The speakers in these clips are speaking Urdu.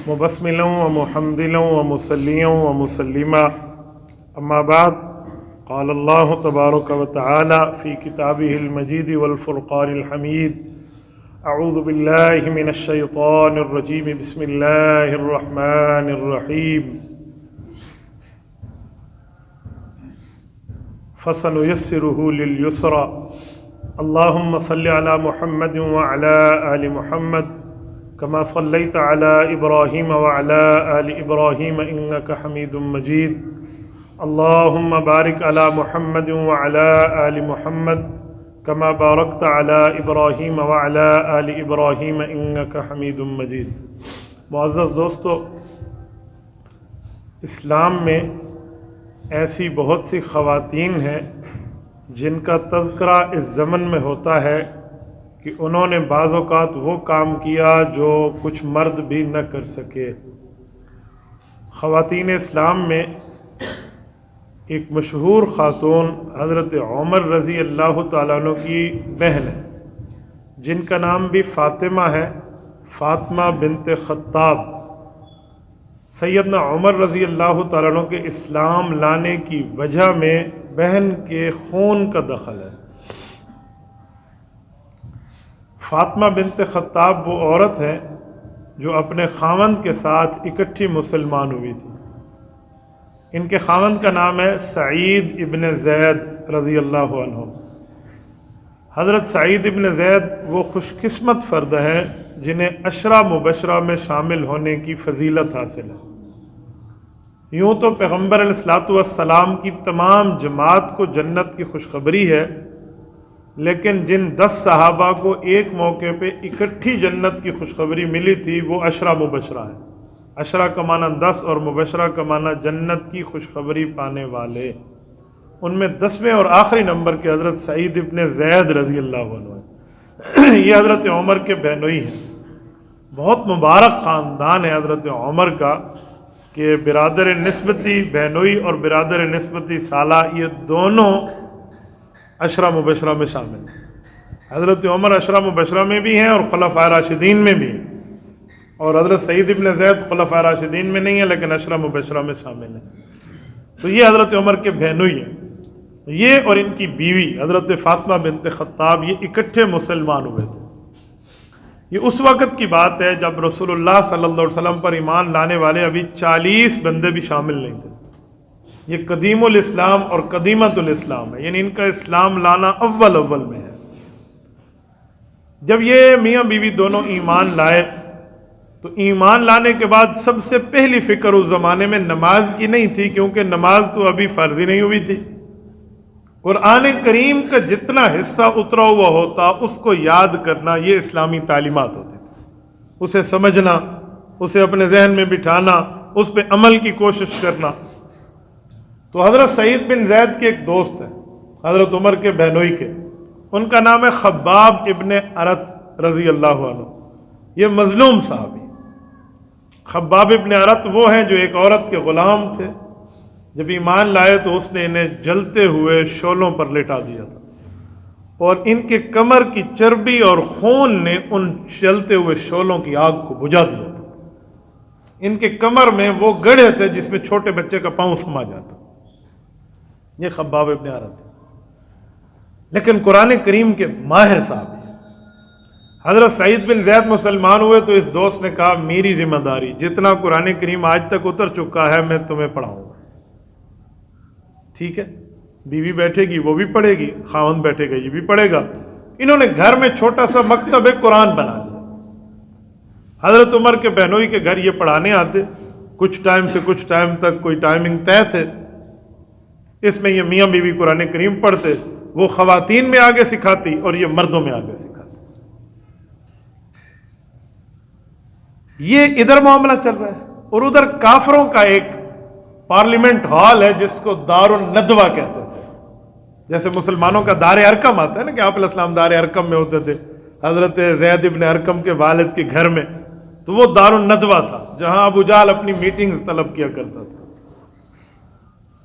مبسملا ومحمدلا ومصليا ومسلما أما بعد قال الله تبارك وتعالى في كتابه المجيد والفرقان الحميد أعوذ بالله من الشيطان الرجيم بسم الله الرحمن الرحيم فسنيسره لليسرى اللهم صل على محمد وعلى آل محمد كما صليت على إبراهيم وعلى آل إبراهيم إنك حميد مجيد اللهم بارك على محمد وعلى آل محمد كما باركت على إبراهيم وعلى آل إبراهيم إنك حميد مجيد۔ معزز دوستو، اسلام میں ایسی بہت سی خواتین ہیں جن کا تذکرہ اس زمن میں ہوتا ہے کہ انہوں نے بعض اوقات وہ کام کیا جو کچھ مرد بھی نہ کر سکے۔ خواتین اسلام میں ایک مشہور خاتون حضرت عمر رضی اللہ تعالیٰ عنہ کی بہن ہے جن کا نام بھی فاطمہ ہے، فاطمہ بنت خطاب۔ سیدنا عمر رضی اللہ تعالیٰ عنہ کے اسلام لانے کی وجہ میں بہن کے خون کا دخل ہے۔ فاطمہ بنت خطاب وہ عورت ہے جو اپنے خاوند کے ساتھ اکٹھی مسلمان ہوئی تھی۔ ان کے خاوند کا نام ہے سعید ابن زید رضی اللہ عنہ۔ حضرت سعید ابن زید وہ خوش قسمت فرد ہیں جنہیں عشرہ مبشرہ میں شامل ہونے کی فضیلت حاصل ہے۔ یوں تو پیغمبر علیہ الصلوۃ والسلام کی تمام جماعت کو جنت کی خوشخبری ہے، لیکن جن 10 صحابہ کو ایک موقع پہ اکٹھی جنت کی خوشخبری ملی تھی وہ عشرہ مبشرہ ہیں۔ عشرہ کا معنی 10 اور مبشرہ کا معنی جنت کی خوشخبری پانے والے۔ ان میں 10ویں اور آخری نمبر کے حضرت سعید ابن زید رضی اللہ عنہ ہیں۔ یہ حضرت عمر کے بہنوئی ہیں۔ بہت مبارک خاندان ہے حضرت عمر کا کہ برادر نسبتی بہنوئی اور برادر نسبتی سالہ یہ دونوں عشرہ مبشرہ میں شامل ہیں۔ حضرت عمر عشرہ مبشرہ میں بھی ہیں اور خلفائے راشدین میں بھی ہیں، اور حضرت سعید ابن زید خلفائے راشدین میں نہیں ہیں لیکن عشرہ مبشرہ میں شامل ہیں۔ تو یہ حضرت عمر کے بہنوئی ہیں۔ یہ اور ان کی بیوی حضرت فاطمہ بنت خطاب یہ اکٹھے مسلمان ہوئے تھے۔ یہ اس وقت کی بات ہے جب رسول اللہ صلی اللہ علیہ وسلم پر ایمان لانے والے ابھی 40 بندے بھی شامل نہیں تھے۔ یہ قدیم الاسلام اور قدیمت الاسلام ہے، یعنی ان کا اسلام لانا اول میں ہے۔ جب یہ میاں بیوی دونوں ایمان لائے تو ایمان لانے کے بعد سب سے پہلی فکر اس زمانے میں نماز کی نہیں تھی، کیونکہ نماز تو ابھی فرض ہی نہیں ہوئی تھی۔ قرآن کریم کا جتنا حصہ اترا ہوا ہوتا اس کو یاد کرنا یہ اسلامی تعلیمات ہوتی تھی، اسے سمجھنا، اسے اپنے ذہن میں بٹھانا، اس پہ عمل کی کوشش کرنا۔ تو حضرت سعید بن زید کے ایک دوست ہیں حضرت عمر کے بہنوئی کے، ان کا نام ہے خباب ابن ارت رضی اللہ عنہ۔ یہ مظلوم صحابی۔ خباب ابن ارت وہ ہیں جو ایک عورت کے غلام تھے، جب ایمان لائے تو اس نے انہیں جلتے ہوئے شعلوں پر لٹا دیا تھا، اور ان کے کمر کی چربی اور خون نے ان جلتے ہوئے شعلوں کی آگ کو بجھا دیا تھا۔ ان کے کمر میں وہ گڑھے تھے جس میں چھوٹے بچے کا پاؤں سما جاتا۔ یہ خباب ابن ارت ہے، لیکن قرآن کریم کے ماہر صاحب ہیں۔ حضرت سعید بن زید مسلمان ہوئے تو اس دوست نے کہا میری ذمہ داری، جتنا قرآن کریم آج تک اتر چکا ہے میں تمہیں پڑھاؤں گا۔ ٹھیک ہے، بیوی بیٹھے گی وہ بھی پڑھے گی، خاوند بیٹھے گا یہ بھی پڑھے گا۔ انہوں نے گھر میں چھوٹا سا مکتب قرآن بنا لیا۔ حضرت عمر کے بہنوئی کے گھر یہ پڑھانے آتے، کچھ ٹائم سے کچھ ٹائم تک کوئی ٹائمنگ طے تھے، اس میں یہ میاں بیوی قرآن کریم پڑھتے، وہ خواتین میں آگے سکھاتی اور یہ مردوں میں آگے سکھاتی۔ یہ ادھر معاملہ چل رہا ہے، اور ادھر کافروں کا ایک پارلیمنٹ ہال ہے جس کو دار الندوہ کہتے تھے۔ جیسے مسلمانوں کا دار ارقم آتا ہے نا کہ آپ علیہ السلام دار ارقم میں ہوتے تھے، حضرت زید ابن ارقم کے والد کے گھر میں، تو وہ دار الندوہ تھا جہاں ابو جہل اپنی میٹنگز طلب کیا کرتا تھا۔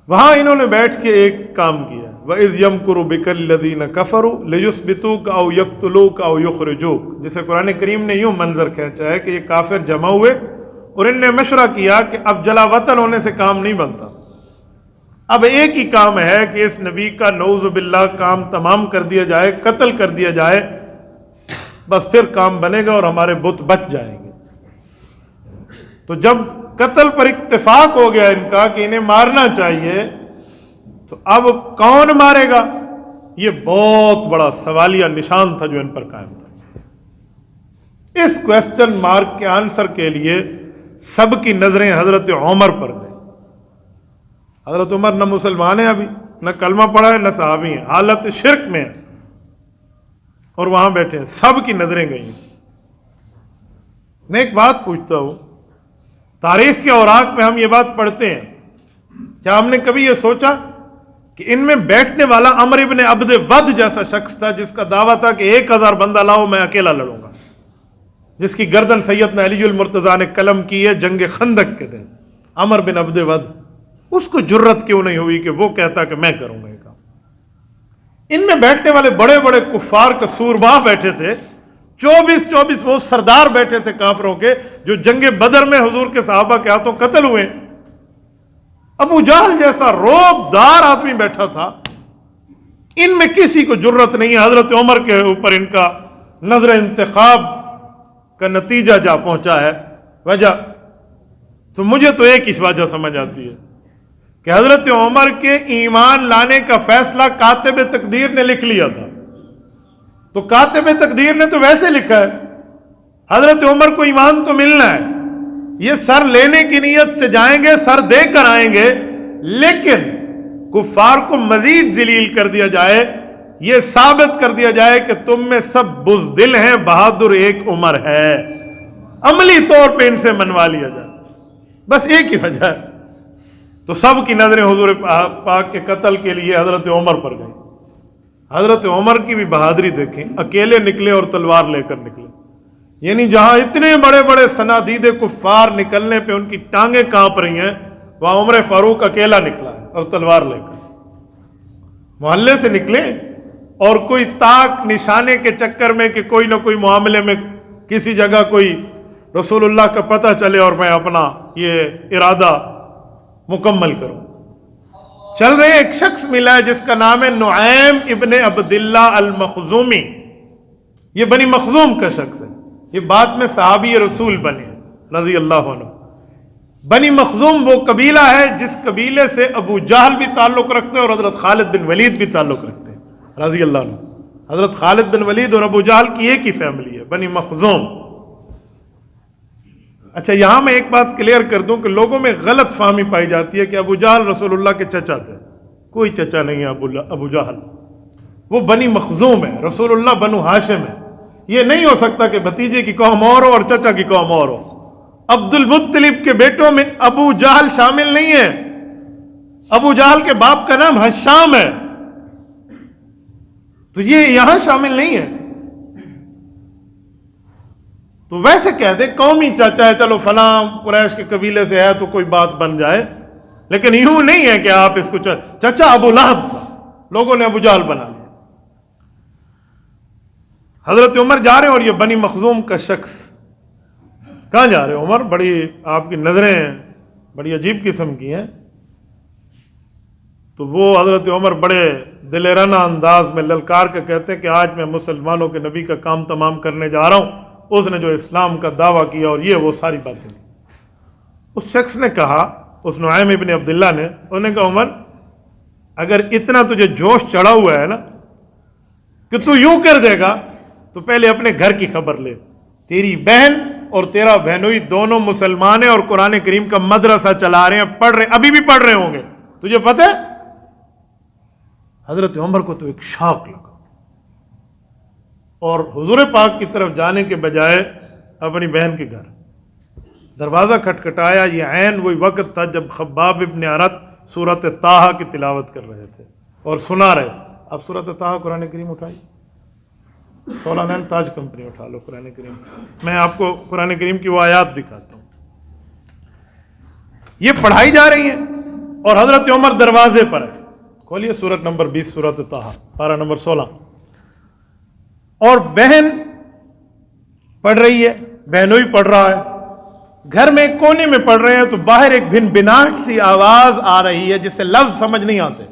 وہاں انہوں نے بیٹھ کے ایک کام کیا، وَإِذْ يَمْكُرُ بِكَ الَّذِينَ كَفَرُوا لِيُثْبِتُوكَ أَوْ يَقْتُلُوكَ أَوْ يُخْرِجُوكَ۔ جسے قرآن کریم نے یوں منظر کھینچا ہے کہ یہ کافر جمع ہوئے اور ان نے مشورہ کیا کہ اب جلا وطن ہونے سے کام نہیں بنتا، اب ایک ہی کام ہے کہ اس نبی کا نعوذ باللہ کام تمام کر دیا جائے، قتل کر دیا جائے، بس پھر کام بنے گا اور ہمارے بت بچ جائیں گے۔ تو جب قتل پر اتفاق ہو گیا ان کا کہ انہیں مارنا چاہیے، تو اب کون مارے گا؟ یہ بہت بڑا سوالیہ نشان تھا جو ان پر قائم تھا۔ اس کوسچن مارک کے آنسر کے لیے سب کی نظریں حضرت عمر پر گئی۔ حضرت عمر نہ مسلمان ہیں ابھی، نہ کلمہ پڑھا ہے، نہ صحابی ہیں، حالت شرک میں ہیں، اور وہاں بیٹھے ہیں، سب کی نظریں گئی۔ میں ایک بات پوچھتا ہوں، تاریخ کے اوراق میں ہم یہ بات پڑھتے ہیں، کیا ہم نے کبھی یہ سوچا کہ ان میں بیٹھنے والا عمر ابن عبد ود جیسا شخص تھا جس کا دعویٰ تھا کہ 1000 بندہ لاؤ میں اکیلا لڑوں گا، جس کی گردن سیدنا علی المرتضیٰ نے قلم کی ہے جنگ خندق کے دن، عمر بن عبد ود، اس کو جرت کیوں نہیں ہوئی کہ وہ کہتا کہ میں کروں گا یہ کام؟ ان میں بیٹھنے والے بڑے بڑے کفار کا سوربا بیٹھے تھے، 24 وہ سردار بیٹھے تھے کافروں کے جو جنگ بدر میں حضور کے صحابہ کے ہاتھوں قتل ہوئے۔ ابو جہل جیسا روب دار آدمی بیٹھا تھا، ان میں کسی کو جرت نہیں ہے۔ حضرت عمر کے اوپر ان کا نظر انتخاب کا نتیجہ جا پہنچا ہے۔ وجہ تو مجھے تو ایک ہی وجہ سمجھ آتی ہے کہ حضرت عمر کے ایمان لانے کا فیصلہ کاتب تقدیر نے لکھ لیا تھا، تو کاتب تقدیر نے تو ویسے لکھا ہے، حضرت عمر کو ایمان تو ملنا ہے، یہ سر لینے کی نیت سے جائیں گے، سر دے کر آئیں گے، لیکن کفار کو مزید ذلیل کر دیا جائے، یہ ثابت کر دیا جائے کہ تم میں سب بزدل ہیں، بہادر ایک عمر ہے، عملی طور پہ ان سے منوا لیا جائے، بس ایک ہی وجہ ہے۔ تو سب کی نظریں حضور پاک کے قتل کے لیے حضرت عمر پر گئی۔ حضرت عمر کی بھی بہادری دیکھیں، اکیلے نکلے اور تلوار لے کر نکلے، یعنی جہاں اتنے بڑے بڑے صنادید کفار نکلنے پہ ان کی ٹانگیں کانپ رہی ہیں، وہاں عمر فاروق اکیلا نکلا ہے اور تلوار لے کر محلے سے نکلے، اور کوئی تاک نشانے کے چکر میں کہ کوئی نہ کوئی معاملے میں کسی جگہ کوئی رسول اللہ کا پتہ چلے اور میں اپنا یہ ارادہ مکمل کروں۔ چل رہے ایک شخص ملا ہے جس کا نام ہے نعیم ابن عبداللہ المخزومی، یہ بنی مخزوم کا شخص ہے، یہ بعد میں صحابی رسول بنے رضی اللہ عنہ۔ بنی مخزوم وہ قبیلہ ہے جس قبیلے سے ابو جہل بھی تعلق رکھتے ہیں اور حضرت خالد بن ولید بھی تعلق رکھتے ہیں رضی اللہ عنہ۔ حضرت خالد بن ولید اور ابو جہل کی ایک ہی فیملی ہے، بنی مخزوم۔ اچھا، یہاں میں ایک بات کلیئر کر دوں کہ لوگوں میں غلط فہمی پائی جاتی ہے کہ ابو جہل رسول اللہ کے چچا تھے، کوئی چچا نہیں ہے ابو جہل، وہ بنی مخزوم ہے، رسول اللہ بنو ہاشم ہے۔ یہ نہیں ہو سکتا کہ بھتیجے کی قوم اور ہو اور چچا کی قوم اور ہو۔ عبد المطلب کے بیٹوں میں ابو جہل شامل نہیں ہے، ابو جہل کے باپ کا نام حشام ہے، تو یہ یہاں شامل نہیں ہے۔ تو ویسے کہہ دے قومی چاچا ہے، چلو فلاں قریش کے قبیلے سے ہے تو کوئی بات بن جائے، لیکن یوں نہیں ہے کہ آپ اس کو چچا ابو لہب تھا، لوگوں نے ابو جہل بنا لیا۔ حضرت عمر جا رہے ہیں اور یہ بنی مخزوم کا شخص، کہاں جا رہے ہیں عمر؟ بڑی آپ کی نظریں بڑی عجیب قسم کی ہیں۔ تو وہ حضرت عمر بڑے دلیرانہ انداز میں للکار کے کہتے ہیں کہ آج میں مسلمانوں کے نبی کا کام تمام کرنے جا رہا ہوں، اس نے جو اسلام کا دعویٰ کیا اور یہ وہ ساری باتیں۔ اس شخص نے کہا، اس نعیم ابن عبداللہ نے، انہوں نے کہا عمر اگر اتنا تجھے جوش چڑھا ہوا ہے نا کہ تو یوں کر دے گا تو پہلے اپنے گھر کی خبر لے، تیری بہن اور تیرا بہنوئی دونوں مسلمان ہیں اور قرآن کریم کا مدرسہ چلا رہے ہیں، پڑھ رہے ہیں، ابھی بھی پڑھ رہے ہوں گے، تجھے پتہ ہے؟ حضرت عمر کو تو ایک شاک لگا اور حضور پاک کی طرف جانے کے بجائے اپنی بہن کے گھر دروازہ کھٹکھٹایا۔ یہ عین وہی وقت تھا جب خباب ابن عرت سورۃ طٰہٰ کی تلاوت کر رہے تھے اور سنا رہے تھے۔ اب سورۃ طٰہٰ قرآن کریم اٹھائی، 16 نین تاج کمپنی اٹھا لو قرآن کریم، میں آپ کو قرآن کریم کی وہ آیات دکھاتا ہوں، یہ پڑھائی جا رہی ہیں اور حضرت عمر دروازے پر ہے۔ کھولیے سورت نمبر 20 سورۃ طٰہٰ، پارہ نمبر 16، اور بہن پڑھ رہی ہے، بہنوئی پڑھ رہا ہے، گھر میں ایک کونے میں پڑھ رہے ہیں تو باہر ایک بھن بھناٹ سی آواز آ رہی ہے جس سے لفظ سمجھ نہیں آتے،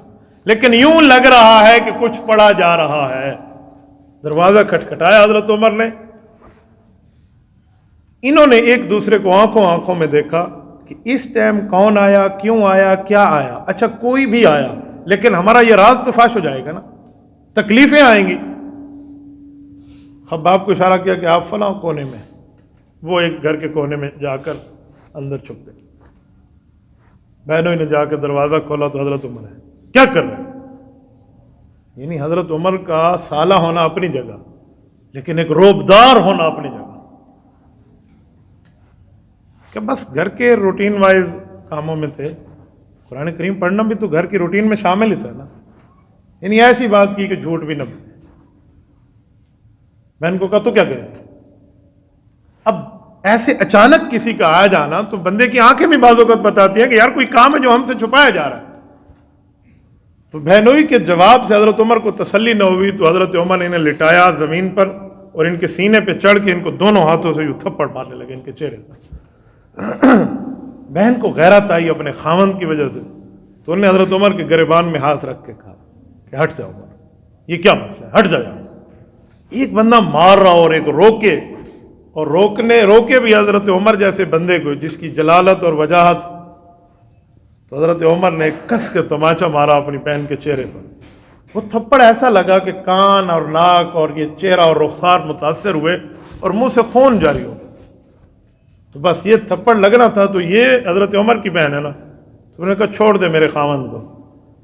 لیکن یوں لگ رہا ہے کہ کچھ پڑھا جا رہا ہے۔ دروازہ کھٹکھٹایا حضرت عمر نے، انہوں نے ایک دوسرے کو آنکھوں میں دیکھا کہ اس ٹائم کون آیا، کیوں آیا، کیا آیا۔ اچھا کوئی بھی آیا لیکن ہمارا یہ راز تو فاش ہو جائے گا نا، تکلیفیں آئیں گی۔ خباب کو اشارہ کیا کہ آپ فلاں کونے میں، وہ ایک گھر کے کونے میں جا کر اندر چھپ گئے۔ بہنوں نے جا کے دروازہ کھولا تو حضرت عمر ہے، کیا کر رہے ہیں؟ یعنی حضرت عمر کا سالہ ہونا اپنی جگہ، لیکن ایک روبدار ہونا اپنی جگہ، کہ بس گھر کے روٹین وائز کاموں میں تھے۔ قرآن کریم پڑھنا بھی تو گھر کی روٹین میں شامل ہی تھا نا، یعنی ایسی بات کی کہ جھوٹ بھی نہ بولے۔ بہن کو کہا تو کیا کریں؟ اب ایسے اچانک کسی کا آ جانا تو بندے کی آنکھیں بھی بعض اوقات بتاتی ہیں کہ یار کوئی کام ہے جو ہم سے چھپایا جا رہا ہے۔ تو بہنوئی کے جواب سے حضرت عمر کو تسلی نہ ہوئی تو حضرت عمر نے انہیں لٹایا زمین پر اور ان کے سینے پہ چڑھ کے ان کو دونوں ہاتھوں سے یوں تھپڑ مارنے لگے ان کے چہرے پر۔ بہن کو غیرت آئی اپنے خاوند کی وجہ سے، تو انہوں نے حضرت عمر کے گریبان میں ہاتھ رکھ کے کہا کہ ہٹ جاؤ عمر، یہ کیا مسئلہ ہے، ہٹ جاؤ یہاں سے۔ ایک بندہ مار رہا اور ایک روکے، اور روکے بھی حضرت عمر جیسے بندے کو جس کی جلالت اور وجاہت، تو حضرت عمر نے کس کے تماچا مارا اپنی بہن کے چہرے پر۔ وہ تھپڑ ایسا لگا کہ کان اور ناک اور یہ چہرہ اور رخسار متاثر ہوئے اور منہ سے خون جاری ہو۔ تو بس یہ تھپڑ لگنا تھا، تو یہ حضرت عمر کی بہن ہے نا، تو انہوں نے کہا چھوڑ دے میرے خاوند کو،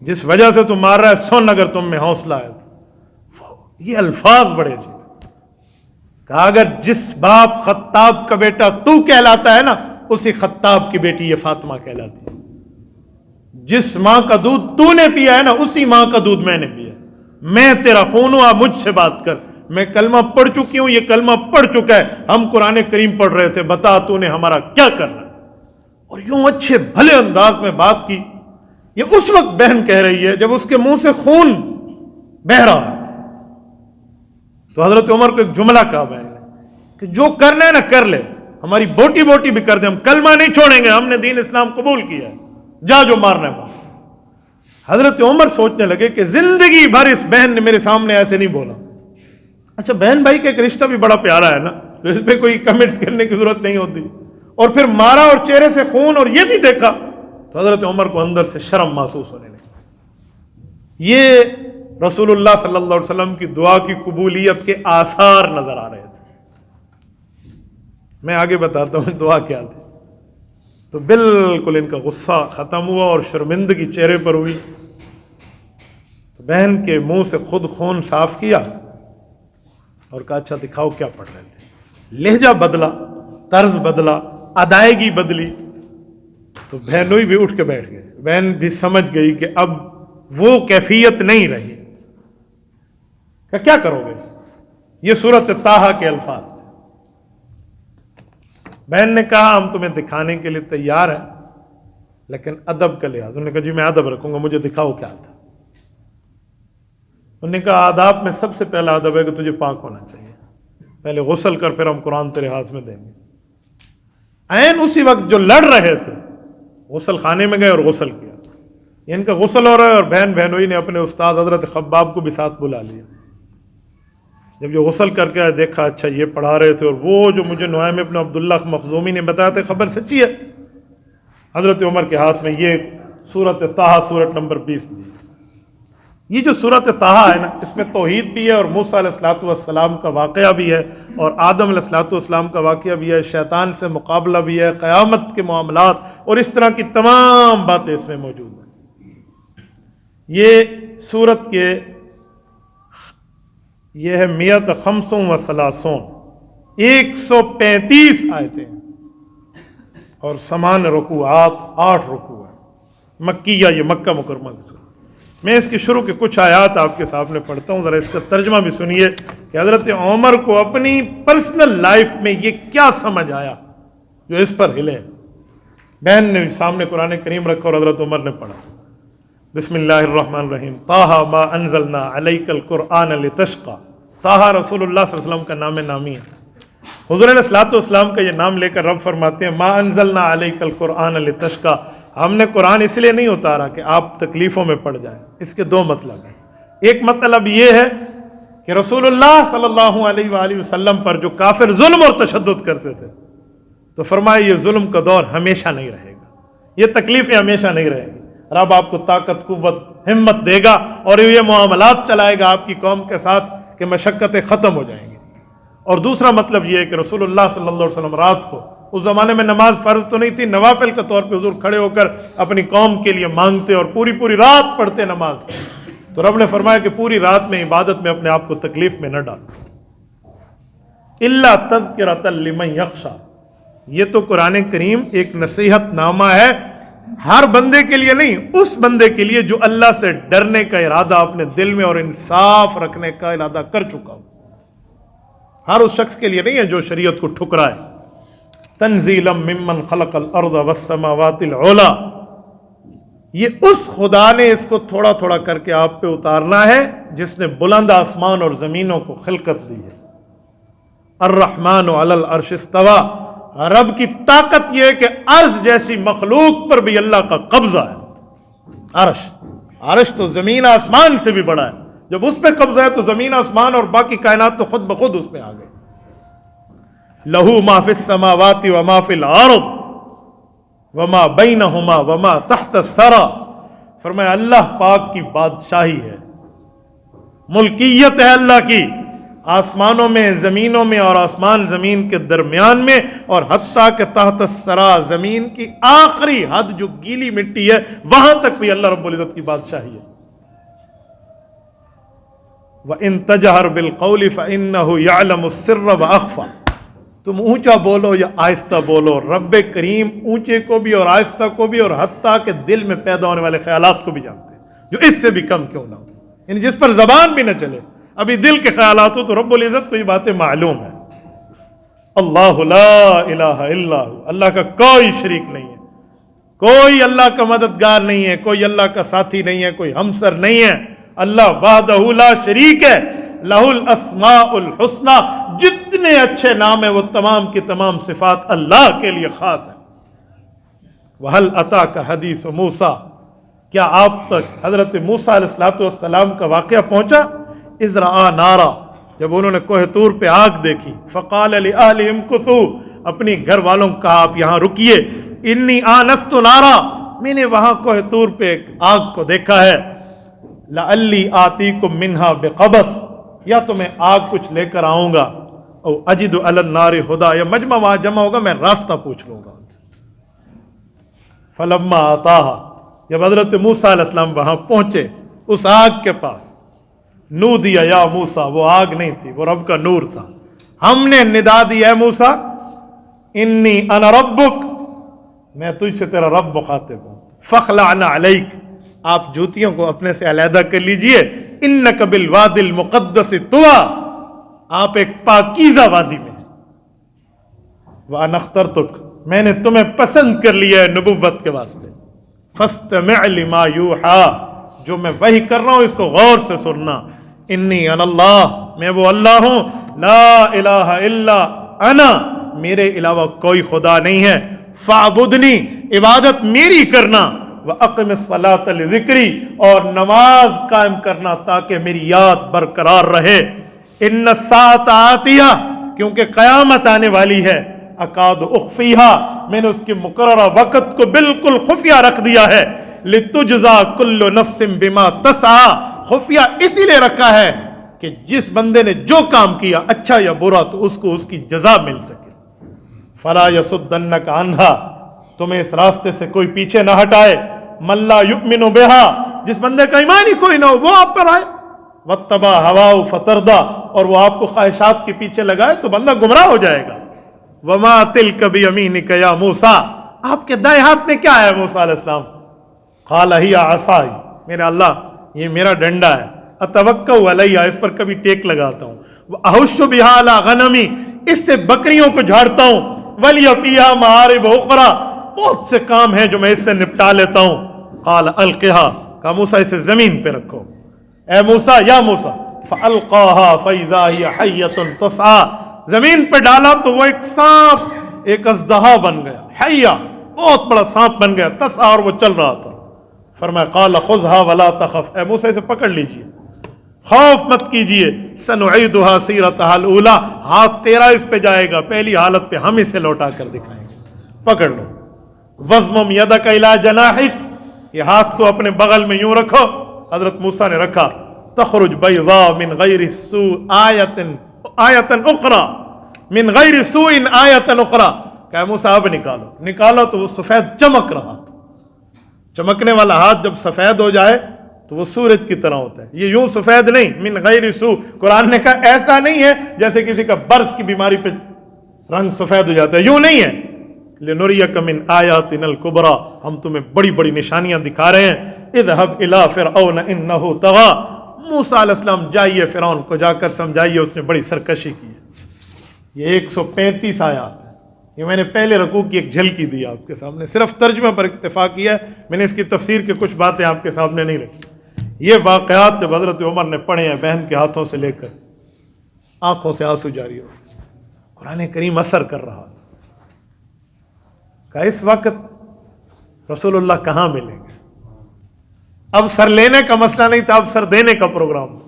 جس وجہ سے تم مار رہا ہے سن اگر تم میں حوصلہ ہے تو۔ یہ الفاظ بڑے عجیب، کہا اگر جس باپ خطاب کا بیٹا تو کہلاتا ہے نا، اسی خطاب کی بیٹی یہ فاطمہ کہلاتی ہے۔ جس ماں کا دودھ تو نے پیا ہے نا، اسی ماں کا دودھ میں نے پیا۔ میں تیرا خون ہوا، مجھ سے بات کر، میں کلمہ پڑھ چکی ہوں، یہ کلمہ پڑھ چکا ہے، ہم قرآن کریم پڑھ رہے تھے، بتا تو نے ہمارا کیا کرنا ہے۔ اور یوں اچھے بھلے انداز میں بات کی۔ یہ اس وقت بہن کہہ رہی ہے جب اس کے منہ سے خون بہہ رہا ہے۔ تو حضرت عمر کو ایک جملہ کہا بہن نے کہ جو کرنا ہے نا کر لے، ہماری بوٹی بوٹی بھی کر دیں، ہم کلمہ نہیں چھوڑیں گے، ہم نے دین اسلام قبول کیا ہے، جا جو مارنا ہے مار۔ حضرت عمر سوچنے لگے کہ زندگی بھر اس بہن نے میرے سامنے ایسے نہیں بولا۔ اچھا بہن بھائی کا ایک رشتہ بھی بڑا پیارا ہے نا، تو اس پہ کوئی کمنٹس کرنے کی ضرورت نہیں ہوتی۔ اور پھر مارا اور چہرے سے خون اور یہ بھی دیکھا، تو حضرت عمر کو اندر سے شرم محسوس ہونے لگی۔ یہ رسول اللہ صلی اللہ علیہ وسلم کی دعا کی قبولیت کے آثار نظر آ رہے تھے۔ میں آگے بتاتا ہوں دعا کیا تھی۔ تو بالکل ان کا غصہ ختم ہوا اور شرمندگی چہرے پر ہوئی۔ تو بہن کے منہ سے خود خون صاف کیا اور کہا اچھا دکھاؤ کیا پڑھ رہے تھے۔ لہجہ بدلا، طرز بدلا، ادائیگی بدلی۔ تو بہنوئی بھی اٹھ کے بیٹھ گئے۔ بہن بھی سمجھ گئی کہ اب وہ کیفیت نہیں رہی۔ کہ کیا کرو گے؟ یہ سورۃ طٰہٰ کے الفاظ تھے۔ بہن نے کہا ہم تمہیں دکھانے کے لیے تیار ہیں، لیکن ادب کا لحاظ۔ انہوں نے کہا جی میں ادب رکھوں گا، مجھے دکھاؤ کیا تھا۔ انہوں نے کہا آداب میں سب سے پہلا ادب ہے کہ تجھے پاک ہونا چاہیے، پہلے غسل کر پھر ہم قرآن تیرے ہاتھ میں دیں گے۔ عین اسی وقت جو لڑ رہے تھے غسل خانے میں گئے اور غسل کیا۔ ان کا غسل ہو رہا ہے اور بہن بہنوئی نے اپنے استاد حضرت خباب کو بھی ساتھ بلا لیا۔ جب یہ غسل کر کے دیکھا اچھا یہ پڑھا رہے تھے، اور وہ جو مجھے نعیم ابن عبداللہ مخزومی نے بتایا تھا خبر سچی ہے۔ حضرت عمر کے ہاتھ میں یہ سورۃ طٰہٰ سورت نمبر 20 دی۔ یہ جو سورۃ طٰہٰ ہے نا، اس میں توحید بھی ہے اور موسیٰ علیہ السلام کا واقعہ بھی ہے، اور آدم علیہ السلام کا واقعہ بھی ہے، شیطان سے مقابلہ بھی ہے، قیامت کے معاملات اور اس طرح کی تمام باتیں اس میں موجود ہیں۔ یہ سورت کے یہ ہے 135 135 آیتیں اور 8 رکوعات 8 رکوع ہیں مکیہ، یہ مکہ مکرمہ کی سورت۔ میں اس کی شروع کے کچھ آیات آپ کے سامنے پڑھتا ہوں، ذرا اس کا ترجمہ بھی سنیے کہ حضرت عمر کو اپنی پرسنل لائف میں یہ کیا سمجھ آیا جو اس پر ہلے۔ بہن نے سامنے قرآن کریم رکھا اور حضرت عمر نے پڑھا۔ بسم اللہ الرحمن الرحیم۔ طٰہٰ ما انزلنا علیک القرآن لتشقی۔ طٰہٰ رسول اللہ صلی اللہ علیہ وسلم کا نام نامی ہے۔ حضور علیہ الصلوۃ والسلام کا یہ نام لے کر رب فرماتے ہیں ما انزلنا علیک القرآن لتشقی، ہم نے قرآن اس لیے نہیں اتارا کہ آپ تکلیفوں میں پڑ جائیں۔ اس کے دو مطلب ہیں۔ ایک مطلب یہ ہے کہ رسول اللہ صلی اللہ علیہ وآلہ وسلم پر جو کافر ظلم اور تشدد کرتے تھے تو فرمایا یہ ظلم کا دور ہمیشہ نہیں رہے گا، یہ تکلیفیں ہمیشہ نہیں رہیں گی، رب آپ کو طاقت، قوت، ہمت دے گا اور یہ معاملات چلائے گا آپ کی قوم کے ساتھ کہ مشقتیں ختم ہو جائیں گی۔ اور دوسرا مطلب یہ ہے کہ رسول اللہ صلی اللہ علیہ وسلم رات کو، اس زمانے میں نماز فرض تو نہیں تھی، نوافل کے طور پہ حضور کھڑے ہو کر اپنی قوم کے لیے مانگتے اور پوری رات پڑھتے نماز۔ تو رب نے فرمایا کہ پوری رات میں عبادت میں اپنے آپ کو تکلیف میں نہ ڈالو۔ الا تذکرۃ لمن یخشی، یہ تو قرآن کریم ایک نصیحت نامہ ہے، ہر بندے کے لیے نہیں، اس بندے کے لیے جو اللہ سے ڈرنے کا ارادہ اپنے دل میں اور انصاف رکھنے کا ارادہ کر چکا ہو۔ ہر اس شخص کے لیے نہیں ہے جو شریعت کو ٹھکرائے۔ تنزیلا ممن خلق الارض والسماوات العلی، یہ اس خدا نے اس کو تھوڑا تھوڑا کر کے آپ پہ اتارنا ہے جس نے بلند آسمان اور زمینوں کو خلقت دی ہے۔ الرحمن علی العرش استوى، رب کی طاقت یہ ہے کہ عرش جیسی مخلوق پر بھی اللہ کا قبضہ ہے۔ عرش تو زمین آسمان سے بھی بڑا ہے، جب اس پہ قبضہ ہے تو زمین آسمان اور باقی کائنات تو خود بخود اس پہ آ گئے۔ لہو ما فی السماوات وما فی الارض وما بینہما وما تحت الثری، فرمایا اللہ پاک کی بادشاہی ہے، ملکیت ہے اللہ کی، آسمانوں میں، زمینوں میں اور آسمان زمین کے درمیان میں، اور حتیٰ کہ تحت الثری، زمین کی آخری حد جو گیلی مٹی ہے وہاں تک بھی اللہ رب العزت کی بادشاہی ہے۔ وَإِن تَجْهَرْ بِالْقَوْلِ فَإِنَّهُ يَعْلَمُ السِّرَّ وَأَخْفَى، تم اونچا بولو یا آہستہ بولو، رب کریم اونچے کو بھی اور آہستہ کو بھی اور حتیٰ کہ دل میں پیدا ہونے والے خیالات کو بھی جانتے ہیں، جو اس سے بھی کم کیوں نہ ہو، یعنی جس پر زبان بھی نہ چلے، ابھی دل کے خیالات ہو تو رب العزت کو یہ باتیں معلوم ہیں۔ اللہ لا الہ الا ہو، اللہ کا کوئی شریک نہیں ہے، کوئی اللہ کا مددگار نہیں ہے، کوئی اللہ کا ساتھی نہیں ہے، کوئی ہمسر نہیں ہے، اللہ وحدہ لا شریک ہے، لہ الاسماء الحسنی، جتنے اچھے نام ہیں وہ تمام کی تمام صفات اللہ کے لیے خاص ہیں۔ وَهَلْ أَتَاكَ حَدِيثُ مُوسَىٰ، کیا آپ تک حضرت موسیٰ علیہ السلام کا واقعہ پہنچا؟ اذ رأى نارا، جب انہوں نے کوہ طور پہ آگ دیکھی، فقال لأہلہم کثوا، اپنی گھر والوں کو کہا آپ یہاں رکیے، انی آنست نارا، میں نے وہاں کوہ طور پہ ایک آگ کو دیکھا ہے، لعلی آتیکم منہا بقبس، یا تو میں آگ کچھ لے کر آؤں گا، او اجد علی النار ہدا، یا مجمع وہاں جمع ہوگا میں راستہ پوچھ لوں گا ان سے۔ فلما آتاہا، جب حضرت موسیٰ علیہ السلام وہاں پہنچے اس آگ کے پاس، نودی یا موسیٰ، وہ آگ نہیں تھی، وہ رب کا نور تھا، ہم نے ندا دی اے موسیٰ، انی انا ربک، میں تجھ سے تیرا رب مخاطب ہوں، فخلعنا علیک، آپ جوتیوں کو اپنے سے علیحدہ کر لیجئے، انک بالوادی المقدس طویٰ، آپ ایک پاکیزہ وادی میں ہیں، وَأَنَا اخْتَرْتُكَ، میں نے تمہیں پسند کر لیا ہے نبوت کے واسطے، فَاسْتَمِعْ لِمَا يُوحَىٰ، جو میں وحی کر رہا ہوں اس کو غور سے سننا، انی انا اللہ، میں وہ اللہ ہوں، لا الہ الا انا، میرے علاوہ کوئی خدا نہیں ہے، فاعبدنی، عبادت میری کرنا، وَأَقِمِ الصَّلَاةَ لِذِكْرِي، اور نماز قائم کرنا تاکہ میری یاد برقرار رہے، اِنَّ السَّاعَةَ آتِیَةٌ، کیونکہ قیامت آنے والی ہے، اکاد اخفیہا، میں نے اس کے مقررہ وقت کو بالکل خفیہ رکھ دیا ہے، لِتُجْزَا كُلُّ نَفْسٍ بِمَا تَسْعَىٰ، خفیہ اسی لیے رکھا ہے کہ جس بندے نے جو کام کیا اچھا یا برا تو اس کو اس کی جزا مل سکے۔ فَلَا يَصُدَّنَّكَ عَنْهَا، تمہیں اس راستے سے کوئی پیچھے نہ ہٹائے، مَن لَا يُؤْمِنُ بِهَا، جس بندے کا ایمان ہی کوئی نہ ہو وہ آپ پر آئے، وَاتَّبَعَ هَوَاهُ فَتَرْدَىٰ، اور وہ آپ کو خواہشات کے پیچھے لگائے تو بندہ گمراہ ہو جائے گا۔ وَمَا تِلْكَ بِيَمِينِكَ يَا مُوسَىٰ، آپ کے دائیں ہاتھ میں کیا ہے موسیٰ علیہ السلام؟ قَالَ هِيَ عَصَايَ، میرے اللہ یہ میرا ڈنڈا ہے، أَتَوَكَّأُ عَلَيْهَا، اس پر کبھی ٹیک لگاتا ہوں، وَأَحُشُّ بِهَا عَلَىٰ غَنَمِي، اس سے بکریوں کو جھاڑتا ہوں، وَلِيَ فِيهَا مَآرِبُ أُخْرَىٰ، بہت سے کام ہیں جو میں اس سے نپٹا لیتا ہوں۔ قال القها، کہا موسیٰ اسے زمین پہ رکھو، اے موسیٰ یا موسیٰ، فالقاها فاذا هي حية تسعى، زمین پہ ڈالا تو وہ ایک سانپ، ایک اژدہا بن گیا، حیہ، بہت بڑا سانپ بن گیا، تسعى، اور وہ چل رہا تھا۔ فرمایا قال خذها ولا تخف، اے موسیٰ اسے پکڑ لیجئے، خوف مت کیجئے، سنعیدها سیرتها الاولی، ہاتھ تیرا اس پہ جائے گا، پہلی حالت پہ ہم اسے لوٹا کر دکھائیں گے، پکڑ لو۔ وضمم یدک الی جناحک، یہ ہاتھ کو اپنے بغل میں یوں رکھو، حضرت موسیٰ نے رکھا، تخرج بیضاء من غیر سوء آیۃ اخری، من غیر سوء آیۃ اخری، کہ موسیٰ اب نکالو تو وہ سفید چمک رہا تھا۔ چمکنے والا ہاتھ جب سفید ہو جائے تو وہ سورج کی طرح ہوتا ہے، یہ یوں سفید نہیں، من غیر سوء، قرآن نے کہا ایسا نہیں ہے جیسے کسی کا برس کی بیماری پہ رنگ سفید ہو جاتا ہے، یوں نہیں ہے۔ لنریک من آیاتنا الکبریٰ، ہم تمہیں بڑی بڑی نشانیاں دکھا رہے ہیں۔ اذهب الی فرعون انہ طغی، موسیٰ علیہ السلام جائیے فرعون کو جا کر سمجھائیے اس نے بڑی سرکشی کی ہے۔ یہ 135 آیات ہے، یہ میں نے پہلے رکوع کی ایک جھلکی دی آپ کے سامنے، صرف ترجمہ پر اکتفا کیا ہے، میں نے اس کی تفسیر کے کچھ باتیں آپ کے سامنے نہیں رکھی۔ یہ واقعات جب حضرت عمر نے پڑھے ہیں بہن کے ہاتھوں سے لے کر، آنکھوں سے آنسو جاری ہو، قرآن کریم اثر کر رہا تھا کہ اس وقت رسول اللہ کہاں ملیں گے۔ اب سر لینے کا مسئلہ نہیں تھا، اب سر دینے کا پروگرام تھا۔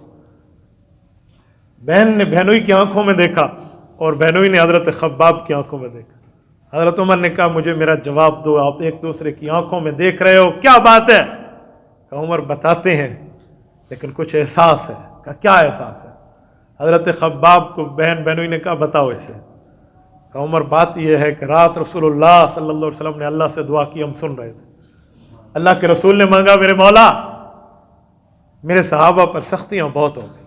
بہن نے بہنوئی کی آنکھوں میں دیکھا اور بہنوئی نے حضرت خباب کی آنکھوں میں دیکھا۔ حضرت عمر نے کہا مجھے میرا جواب دو، آپ ایک دوسرے کی آنکھوں میں دیکھ رہے ہو، کیا بات ہے؟ کہ عمر بتاتے ہیں لیکن کچھ احساس ہے۔ کہ کیا احساس ہے؟ حضرت خباب کو بہنوئی نے کہا بتاؤ اسے۔ کہ عمر بات یہ ہے کہ رات رسول اللہ صلی اللہ علیہ وسلم نے اللہ سے دعا کی، ہم سن رہے تھے، اللہ کے رسول نے مانگا میرے مولا میرے صحابہ پر سختیاں بہت ہو گئی،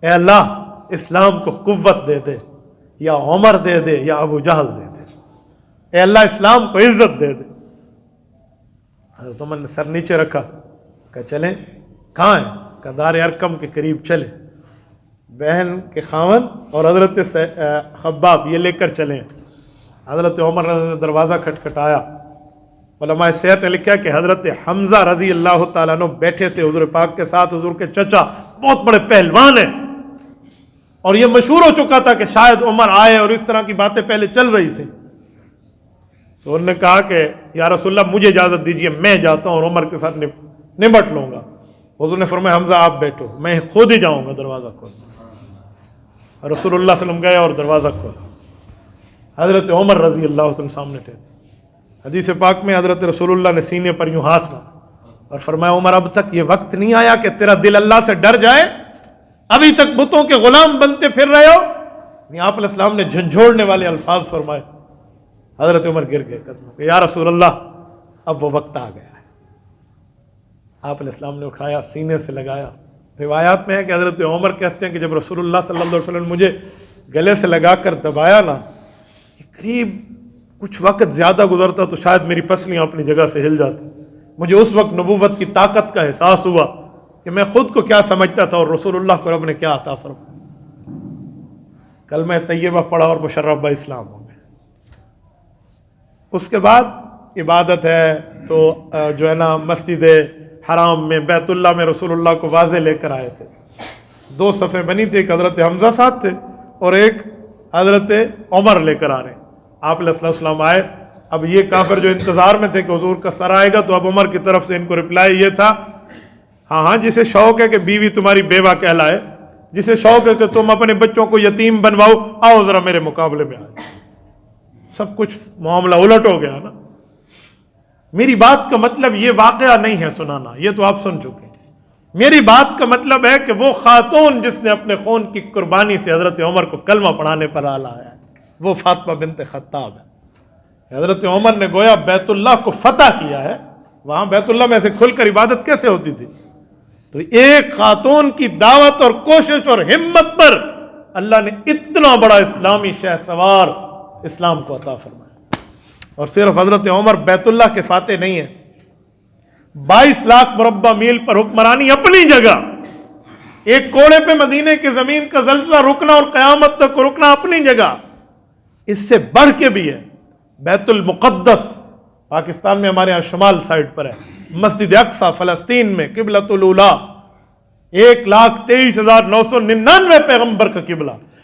اے اللہ اسلام کو قوت دے دے، یا عمر دے دے یا ابو جہل دے دے، اے اللہ اسلام کو عزت دے دے۔ حضرت عمر نے سر نیچے رکھا کہ چلیں، کہاں ہیں؟ کہ دار ارقم کے قریب چلے، بہن کے خاوند اور حضرت خباب یہ لے کر چلیں۔ حضرت عمر نے دروازہ کھٹکھٹایا، علماء سیرت نے لکھا کہ حضرت حمزہ رضی اللہ تعالیٰ عنہ بیٹھے تھے حضور پاک کے ساتھ، حضور کے چچا بہت بڑے پہلوان ہیں، اور یہ مشہور ہو چکا تھا کہ شاید عمر آئے، اور اس طرح کی باتیں پہلے چل رہی تھی۔ تو انہوں نے کہا کہ یا رسول اللہ مجھے اجازت دیجیے، میں جاتا ہوں اور عمر کے ساتھ نمٹ لوں گا۔ حضور نے فرمایا حمزہ آپ بیٹھو، میں خود ہی جاؤں گا دروازہ کھول۔ رسول اللہ صلی اللہ علیہ وسلم گئے اور دروازہ کھولا، حضرت عمر رضی اللہ عنہ سامنے تھے۔ حدیث پاک میں حضرت رسول اللہ نے سینے پر یوں ہاتھ مارا اور فرمایا عمر اب تک یہ وقت نہیں آیا کہ تیرا دل اللہ سے ڈر جائے؟ ابھی تک بتوں کے غلام بنتے پھر رہے ہو؟ آپ علیہ السلام نے جھنجھوڑنے والے الفاظ فرمائے۔ حضرت عمر گر گئے قدموں پہ، یا رسول اللہ اب وہ وقت آ گیا ہے۔ آپ علیہ السلام نے اٹھایا، سینے سے لگایا۔ روایات میں ہے کہ حضرت عمر کہتے ہیں کہ جب رسول اللہ صلی اللہ علیہ وسلم نے مجھے گلے سے لگا کر دبایا نا، کہ قریب کچھ وقت زیادہ گزرتا تو شاید میری پسلیاں اپنی جگہ سے ہل جاتی۔ مجھے اس وقت نبوت کی طاقت کا احساس ہوا کہ میں خود کو کیا سمجھتا تھا اور رسول اللہ کو رب نے کیا عطا فرمایا۔ کلمہ طیبہ پڑھا اور مشرف با اسلام ہو گئے۔ اس کے بعد عبادت ہے تو جو ہے نا مسجد حرام میں بیت اللہ میں رسول اللہ کو واضح لے کر آئے تھے۔ 2 صفیں بنی تھی، ایک حضرت حمزہ ساتھ تھے اور ایک حضرت عمر لے کر آ رہے ہیں۔ آپ علیہ السلام آئے، اب یہ کافر جو انتظار میں تھے کہ حضور کا سر آئے گا، تو اب عمر کی طرف سے ان کو رپلائی یہ تھا، ہاں جسے شوق ہے کہ بیوی تمہاری بیوہ کہلائے، جسے شوق ہے کہ تم اپنے بچوں کو یتیم بنواؤ، آؤ ذرا میرے مقابلے میں آئے۔ سب کچھ معاملہ الٹ ہو گیا نا۔ میری بات کا مطلب یہ واقعہ نہیں ہے سنانا، یہ تو آپ سن چکے ہیں۔ میری بات کا مطلب ہے کہ وہ خاتون جس نے اپنے خون کی قربانی سے حضرت عمر کو کلمہ پڑھانے پر لایا ہے، وہ فاطمہ بنت خطاب ہے۔ حضرت عمر نے گویا بیت اللہ کو فتح کیا ہے۔ وہاں بیت اللہ میں سے کھل کر عبادت کیسے ہوتی تھی؟ تو ایک خاتون کی دعوت اور کوشش اور ہمت پر اللہ نے اتنا بڑا اسلامی شہ سوار اسلام کو عطا فرمایا۔ اور صرف حضرت عمر بیت اللہ کے فاتح نہیں ہیں، 22 لاکھ مربع میل پر حکمرانی اپنی جگہ، ایک کوڑے پہ مدینے کی زمین کا زلزلہ رکنا اور قیامت تک رکنا اپنی جگہ۔ اس سے بڑھ کے بھی ہے بیت المقدس، پاکستان میں ہمارے ہاں شمال سائڈ پر ہے، مسجد اقصی فلسطین میں قبلۃ الاولیٰ، 1,23,999 پیغمبر کا قبلہ،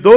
2